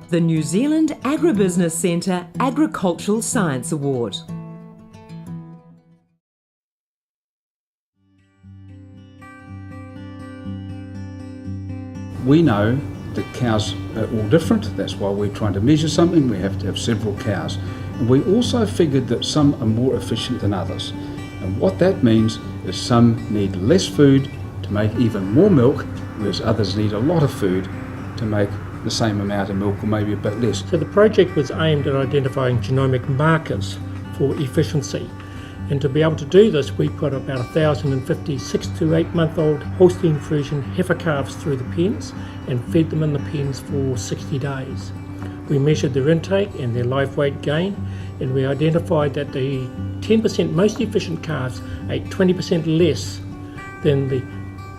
the New Zealand Agribusiness Centre Agricultural Science Award. We know that cows are all different. That's why we're trying to measure something. We have to have several cows. And we also figured that some are more efficient than others. And what that means is some need less food to make even more milk, whereas others need a lot of food to make the same amount of milk or maybe a bit less. So the project was aimed at identifying genomic markers for efficiency. And to be able to do this, we put about 1,050 6 to 8 month old Holstein Friesian heifer calves through the pens and fed them in the pens for 60 days. We measured their intake and their live weight gain, and we identified that the 10% most efficient calves ate 20% less than the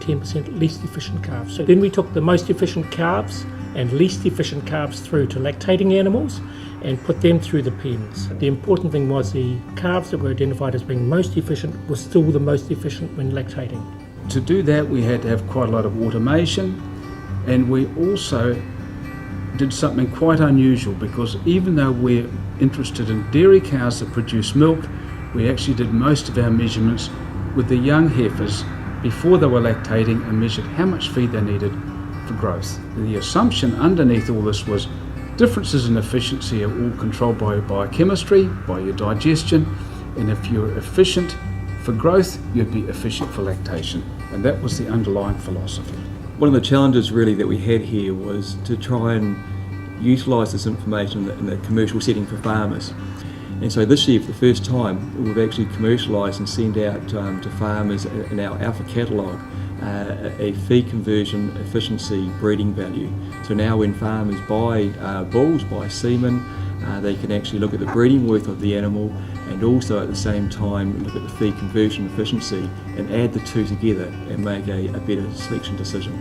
10% least efficient calves. So then we took the most efficient calves and least efficient calves through to lactating animals and put them through the pens. The important thing was the calves that were identified as being most efficient were still the most efficient when lactating. To do that, we had to have quite a lot of automation, and we also did something quite unusual, because even though we're interested in dairy cows that produce milk, we actually did most of our measurements with the young heifers before they were lactating and measured how much feed they needed for growth. The assumption underneath all this was differences in efficiency are all controlled by your biochemistry, by your digestion, and if you're efficient for growth, you'd be efficient for lactation. And that was the underlying philosophy. One of the challenges really that we had here was to try and utilise this information in the commercial setting for farmers. And so this year, for the first time, we've actually commercialised and sent out to farmers in our alpha catalogue a feed conversion efficiency breeding value. So now when farmers buy bulls, buy semen, they can actually look at the breeding worth of the animal and also at the same time look at the feed conversion efficiency and add the two together and make a better selection decision.